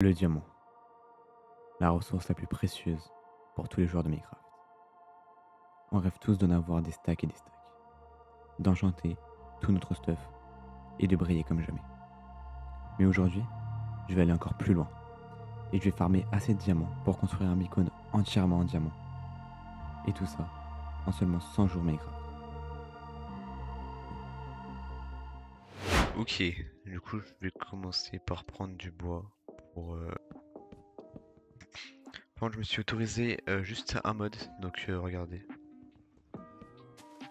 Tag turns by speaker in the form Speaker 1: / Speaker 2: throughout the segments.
Speaker 1: Le diamant, la ressource la plus précieuse pour tous les joueurs de Minecraft. On rêve tous d'en avoir des stacks et des stacks, d'enchanter tout notre stuff et de briller comme jamais. Mais aujourd'hui, je vais aller encore plus loin et je vais farmer assez de diamants pour construire un beacon entièrement en diamant. Et tout ça en seulement 100 jours Minecraft.
Speaker 2: Ok, du coup je vais commencer par prendre du bois pour... Par contre je me suis autorisé juste un mode, donc regardez.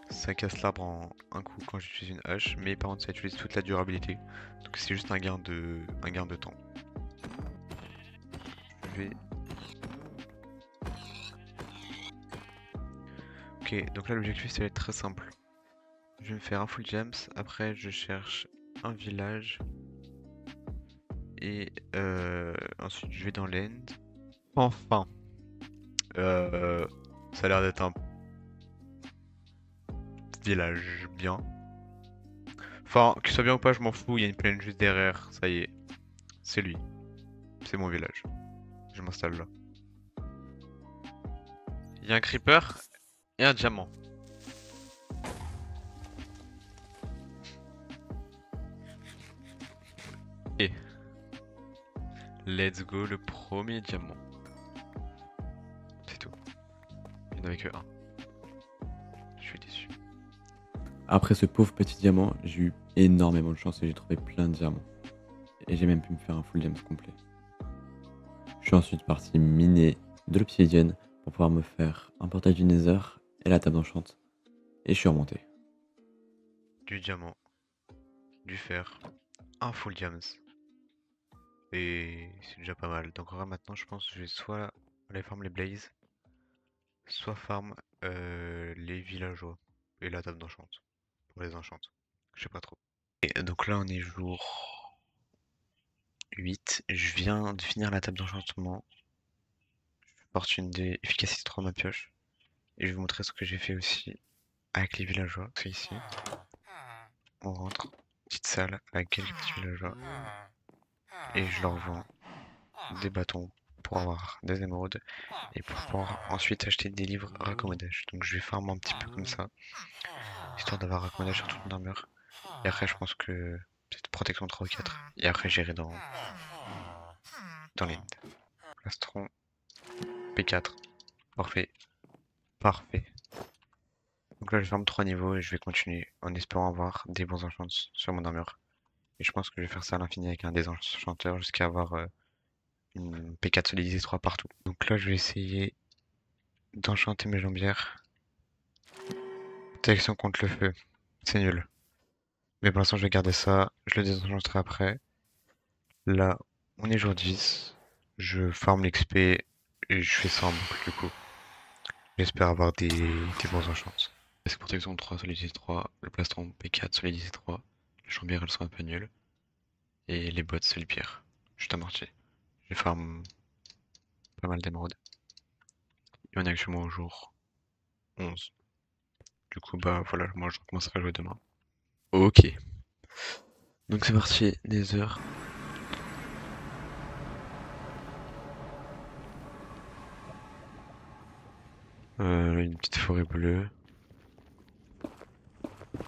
Speaker 2: Ça casse l'arbre en un coup quand j'utilise une hache, mais par contre ça utilise toute la durabilité. Donc c'est juste un gain de temps. Je vais... Ok, donc là l'objectif c'est d'être très simple. Je vais me faire un full gems, après je cherche un village. Et ensuite je vais dans l'end. Enfin, ça a l'air d'être un village bien. Enfin, qu'il soit bien ou pas, je m'en fous, il y a une plaine juste derrière, ça y est. C'est lui. C'est mon village. Je m'installe là. Il y a un creeper et un diamant. Et let's go, le premier diamant. C'est tout. Il n'y en avait que un. Je suis déçu.
Speaker 1: Après ce pauvre petit diamant, j'ai eu énormément de chance et j'ai trouvé plein de diamants. Et j'ai même pu me faire un full gems complet. Je suis ensuite parti miner de l'obsidienne pour pouvoir me faire un portail du Nether et la table d'enchant. Et je suis remonté.
Speaker 2: Du diamant, du fer, un full diams. Et c'est déjà pas mal. Donc en vrai, maintenant, je pense que je vais soit aller farm les blazes, soit farm les villageois et la table d'enchant pour les enchants. Je sais pas trop. Et donc là, on est jour 8. Je viens de finir la table d'enchantement. Opportunité efficacité 3 ma pioche. Et je vais vous montrer ce que j'ai fait aussi avec les villageois. C'est ici. On rentre. Petite salle avec quelques petits villageois. Et je leur vends des bâtons pour avoir des émeraudes. Et pour pouvoir ensuite acheter des livres raccommodage. Donc je vais farmer un petit peu comme ça. Histoire d'avoir raccommodage sur toute mon armure. Et après je pense que peut-être protection 3 ou 4. Et après j'irai dans l'end. Plastron. P4. Parfait. Parfait. Donc là je ferme 3 niveaux et je vais continuer en espérant avoir des bons enchants sur mon armure. Et je pense que je vais faire ça à l'infini avec un désenchanteur jusqu'à avoir une P4 solidité 3 partout. Donc là je vais essayer d'enchanter mes jambières. Protection contre le feu. C'est nul. Mais pour l'instant je vais garder ça. Je le désenchanterai après. Là on est jour 10. Je farm l'XP et je fais ça en boucle du coup. J'espère avoir des bons enchants. C'est protection 3, solidité 3, le plastron P4, solidité 3. Les jambières elles sont un peu nulles. Et les bottes c'est le pire. Juste à mortier. Je farm pas mal d'émeraudes. Et on est actuellement au jour 11. Du coup bah voilà, moi je recommencerai à jouer demain. Ok. Donc c'est parti, Nether. Une petite forêt bleue.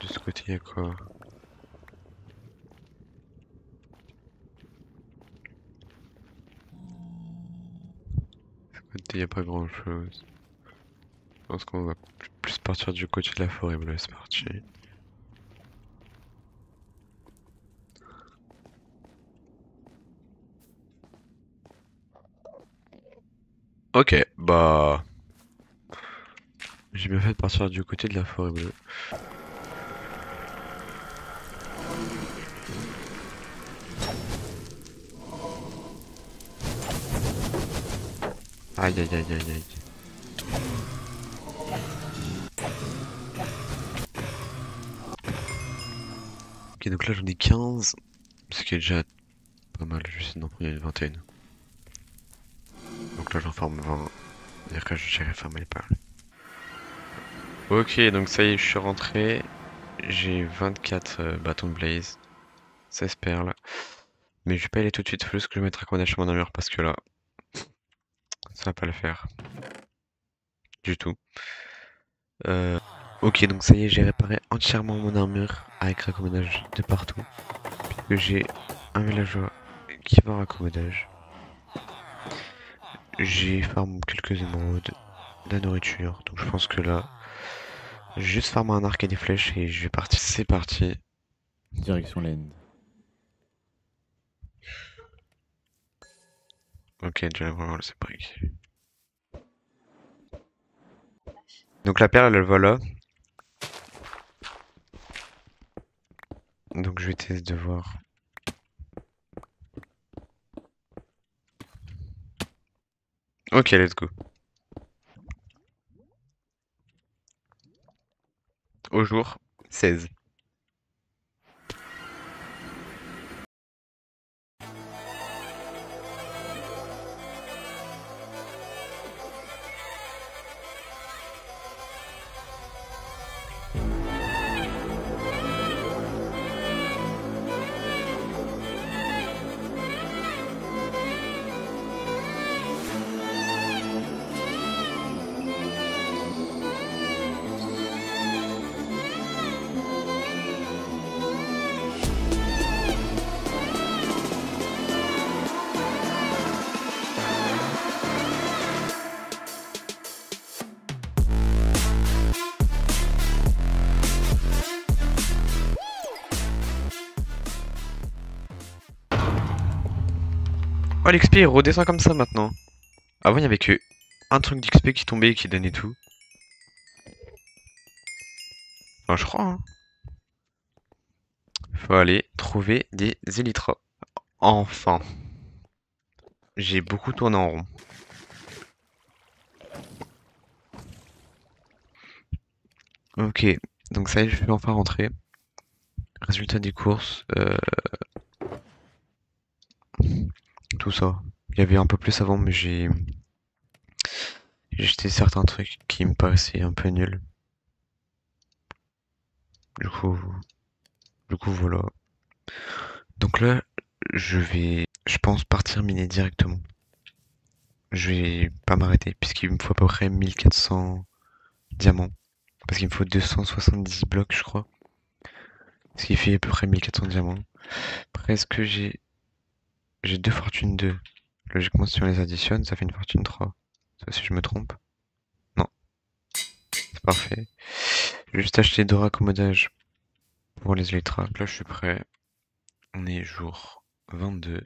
Speaker 2: De ce côté il y a quoi? De ce côté il y a pas grand chose. Je pense qu'on va plus partir du côté de la forêt bleue, c'est parti. Ok, bah... J'ai bien fait de partir du côté de la forêt bleue. Aïe aïe aïe aïe aïe. Ok, donc là j'en ai 15. Ce qui est déjà pas mal, je vais essayer d'en prendre une 21. Donc là j'en forme 20. C'est-à-dire que j'irai farmer les perles. Ok, donc ça y est, je suis rentré. J'ai 24 bâtons de blaze. 16 perles. Mais je vais pas y aller tout de suite, faut juste que je mette raccommodage sur mon armure parce que là, ça va pas le faire du tout. Euh, ok, donc ça y est, j'ai réparé entièrement mon armure avec raccommodage de partout. Puisque j'ai un villageois qui va en raccommodage. J'ai farm quelques émeraudes, de la nourriture. Donc je pense que là, je vais juste farmer un arc et des flèches et je vais partir. C'est parti.
Speaker 1: Direction l'end.
Speaker 2: Ok, déjà vraiment le brick. Donc la perle, elle va là. Donc je vais tester de voir. Ok, let's go. Au jour 16. Oh, l'XP il redescend comme ça maintenant. Avant, il y avait que un truc d'XP qui tombait et qui donnait tout. Enfin, je crois, hein. Faut aller trouver des élytras. Enfin. J'ai beaucoup tourné en rond. Ok, donc ça y est, je vais enfin rentrer. Résultat des courses, tout ça. Il y avait un peu plus avant, mais j'ai jeté certains trucs qui me paraissaient un peu nuls. Du coup, du coup voilà. Donc là, je pense partir miner directement. Je vais pas m'arrêter puisqu'il me faut à peu près 1400 diamants. Parce qu'il me faut 270 blocs, je crois. Ce qui fait à peu près 1400 diamants. Presque j'ai deux fortunes 2. Logiquement, si on les additionne, ça fait une fortune 3. Sauf si je me trompe. Non, c'est parfait. Je vais juste acheter 2 raccommodages pour les électras. Là, je suis prêt. On est jour 22.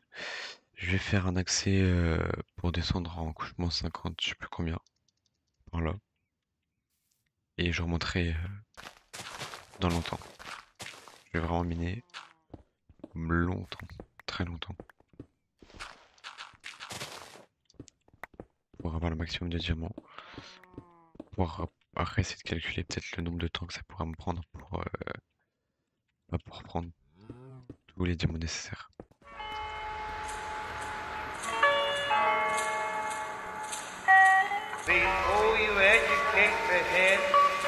Speaker 2: Je vais faire un accès pour descendre en couchement 50, je sais plus combien. Voilà. Et je remonterai dans longtemps. Je vais vraiment miner longtemps. Très longtemps. Pour avoir le maximum de diamants. Pour après essayer de calculer peut-être le nombre de temps que ça pourra me prendre pour prendre tous les diamants nécessaires.
Speaker 3: Before you educate the head,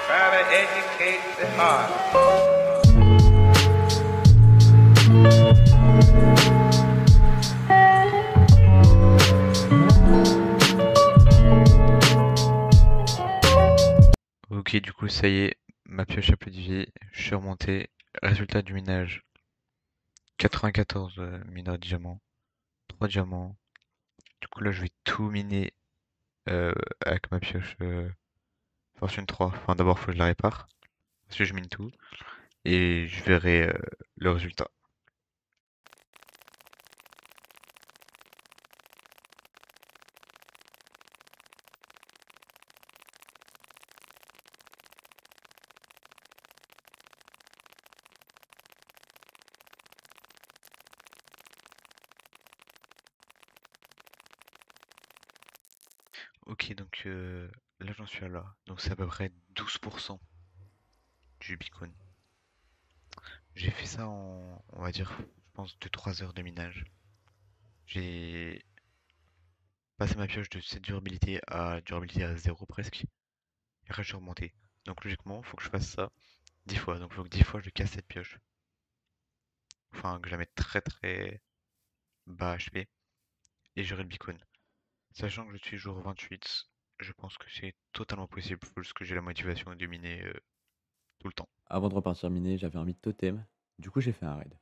Speaker 3: try to educate the heart.
Speaker 2: Ok, du coup, ça y est, ma pioche a plus de vie. Je suis remonté. Résultat du minage 94 mineurs de diamants, 3 diamants. Du coup, là, je vais tout miner avec ma pioche Fortune 3. Enfin, d'abord, faut que je la répare. Ensuite, je mine tout. Et je verrai le résultat. Ok, donc là, j'en suis à là. Donc, c'est à peu près 12% du Bitcoin. J'ai fait ça en, on va dire, je pense, 2-3 heures de minage. J'ai passé ma pioche de cette durabilité à 0 presque. Et après, je suis remonté. Donc, logiquement, faut que je fasse ça 10 fois. Donc, il faut que 10 fois je casse cette pioche. Enfin, que je la mette très très. bas HP et j'aurai le beacon. Sachant que je suis jour 28, je pense que c'est totalement possible parce que j'ai la motivation de miner tout le temps.
Speaker 1: Avant de repartir miner, j'avais envie de totem. Du coup, j'ai fait un raid.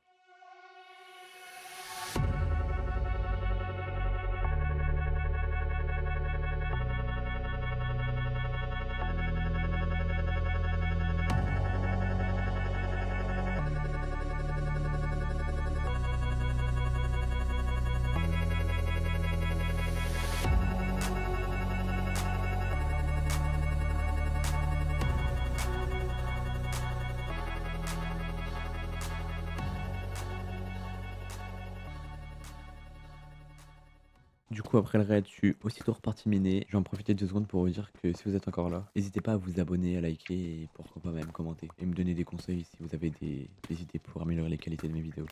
Speaker 1: Du coup, après le raid, je suis aussitôt reparti miner. J'en profiter 2 secondes pour vous dire que si vous êtes encore là, n'hésitez pas à vous abonner, à liker et pourquoi pas même commenter. Et me donner des conseils si vous avez des idées pour améliorer les qualités de mes vidéos.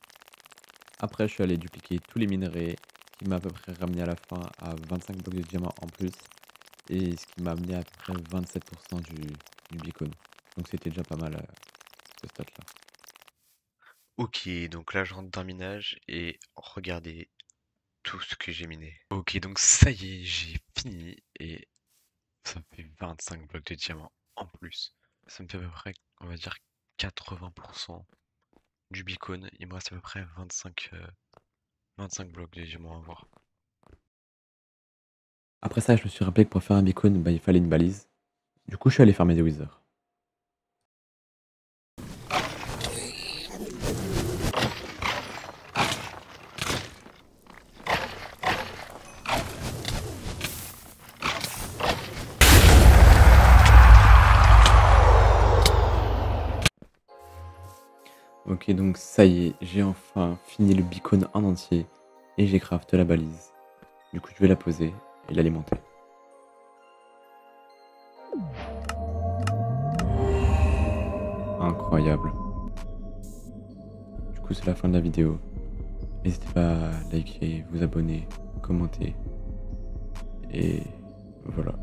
Speaker 1: Après, je suis allé dupliquer tous les minerais, ce qui m'a à peu près ramené à la fin à 25 blocs de diamants en plus. Et ce qui m'a amené à peu près 27% du beacon. Donc c'était déjà pas mal ce stat là.
Speaker 2: Ok, donc là je rentre d'un minage et regardez tout ce que j'ai miné. Ok, donc ça y est, j'ai fini et ça me fait 25 blocs de diamants en plus. Ça me fait à peu près, on va dire, 80% du beacon. Il me reste à peu près 25 blocs de diamants à avoir.
Speaker 1: Après ça, je me suis rappelé que pour faire un beacon, bah, il fallait une balise. Du coup, je suis allé farmer des withers. Ok, donc ça y est, j'ai enfin fini le beacon en entier et j'ai craft la balise. Du coup, je vais la poser et l'alimenter. Incroyable. Du coup, c'est la fin de la vidéo. N'hésitez pas à liker, vous abonner, commenter. Et voilà.